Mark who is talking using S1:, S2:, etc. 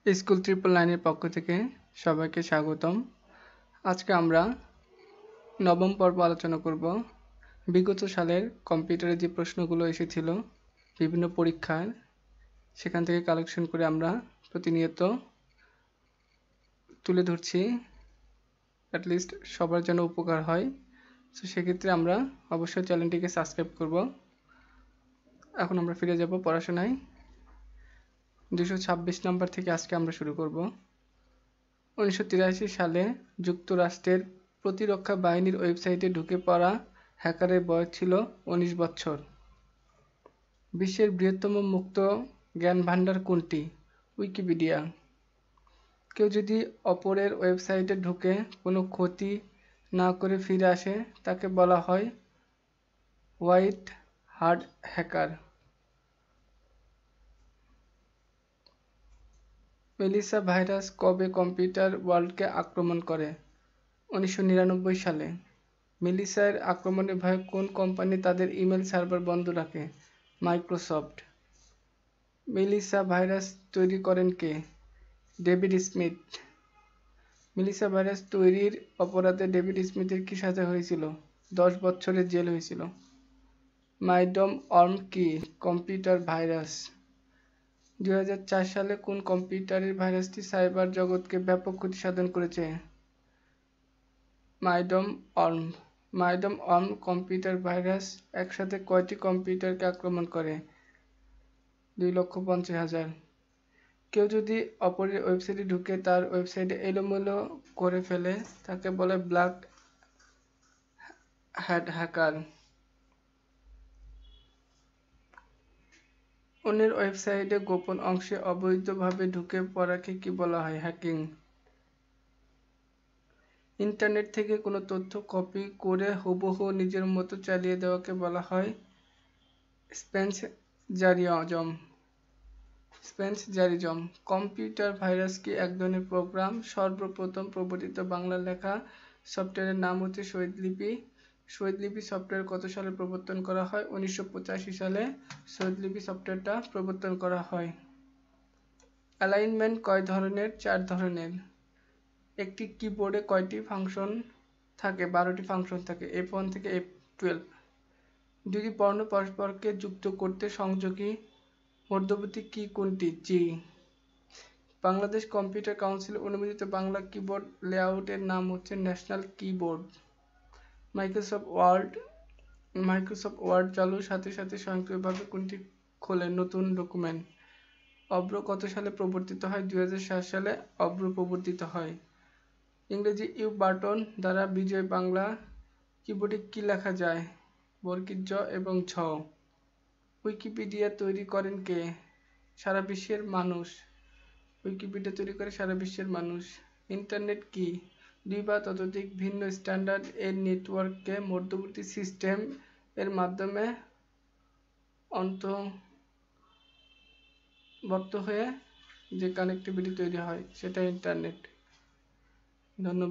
S1: School 999 এর পক্ষ থেকে সবাইকে স্বাগতম। আজকে আমরা নবম পর্ব আলোচনা করব। বিগত সালের কম্পিউটারে যে প্রশ্নগুলো এসেছিল বিভিন্ন পরীক্ষায়, সেখান থেকে কালেকশন করে আমরা প্রতিনিয়ত তুলে ধরছি, অ্যাটলিস্ট সবার যেন উপকার হয়। তো সেক্ষেত্রে আমরা অবশ্যই চ্যানেলটিকে সাবস্ক্রাইব করব। এখন আমরা ফিরে যাব পড়াশোনায়। 226 নাম্বার থেকে আজকে আমরা শুরু করব। 1983 সালে যুক্তরাষ্ট্রের প্রতিরক্ষা বাহিনীর ওয়েবসাইটে ঢুকে পড়া হ্যাকারের বয়স ছিল 19 বছর। বিশ্বের বৃহত্তম মুক্ত জ্ঞান ভান্ডার কোনটি? উইকিপিডিয়া। কেউ যদি অপরের ওয়েবসাইটে ঢুকে কোনো ক্ষতি না করে ফিরে আসে তাকে বলা হয় হোয়াইট হাট হ্যাকার। মেলিসা ভাইরাস কবে কম্পিউটার ওয়ার্ল্ডকে আক্রমণ করে? 1999 সালে। মেলিসার আক্রমণের ভয়ে কোন কোম্পানি তাদের ইমেল সার্ভার বন্ধ রাখে? মাইক্রোসফট। মেলিসা ভাইরাস তৈরি করেন কে? David Smith. মেলিসা ভাইরাস তৈরির অপরাধে ডেভিড স্মিথের কি সাজা হয়েছিল? 10 বছরের জেল হয়েছিল। মাইডম অর্ম কি? Computer virus. 2004 সালে কোন কম্পিউটারের ভাইরাসটি সাইবার জগৎকে ব্যাপক ক্ষতি সাধন করেছে? মাইডম অর্ম। মাইডম অর্ম কম্পিউটার ভাইরাস একসাথে কয়টি কম্পিউটারকে আক্রমণ করে? 2,50,000। কেউ যদি অপরের ওয়েবসাইটে ঢুকে তার ওয়েবসাইটে এলোমেলো করে ফেলে তাকে বলে ব্ল্যাক হ্যাট হ্যাকার। অন্যের ওয়েবসাইটে গোপন অংশে অবৈধভাবে ঢুকে পড়াকে কি বলা হয়? হ্যাকিং। ইন্টারনেট থেকে কোনো তথ্য কপি করে হুবহু নিজের মতো চালিয়ে দেওয়াকে বলা হয় স্প্যানজারিজম। কম্পিউটার ভাইরাস কি এক ধরনের প্রোগ্রাম? সর্বপ্রথম প্রবর্তিত বাংলা লেখা সফটওয়্যারের নাম হচ্ছে শহীদ লিপি। শহীদ লিপি সফটওয়্যার কত সালে প্রবর্তন করা হয়? 1985 সালে শহীদ লিপি সফটওয়্যারটা প্রবর্তন করা হয়। অ্যালাইনমেন্ট কয় ধরনের? 4 ধরনের। একটি কিবোর্ডে কয়টি ফাংশন থাকে? 12টি ফাংশন থাকে, F1 থেকে F12। দুটি বর্ণ পরস্পরকে যুক্ত করতে সংযোগী মধ্যবর্তী কি কোনটি? জি। বাংলাদেশ কম্পিউটার কাউন্সিল অনুমোদিত বাংলা কিবোর্ড লেআউটের নাম হচ্ছে ন্যাশনাল কিবোর্ড। মাইক্রোসফট ওয়ার্ড চালুর সাথে সাথে স্বয়ংক্রিয়ভাবে কোনটি খোলে? নতুন ডকুমেন্ট। অব্র কত সালে প্রবর্তিত হয়? 2007 সালে অব্র প্রবর্তিত হয়। ইংরেজি ইউ বাটন দ্বারা বিজয় বাংলা কিবোর্ডে কি লেখা যায়? বর্গীয় জ এবং ঝ। উইকিপিডিয়া তৈরি করেন কে? সারা বিশ্বের মানুষ। উইকিপিডিয়া তৈরি করে সারা বিশ্বের মানুষ। ইন্টারনেট কি? 2 বা ততোধিক ভিন্ন স্ট্যান্ডার্ড এর নেটওয়ার্ককে মধ্যবর্তী সিস্টেম এর মাধ্যমে অন্তর্ভুক্ত হয়ে যে কানেক্টিভিটি তৈরি হয় সেটা ইন্টারনেট। ধন্যবাদ।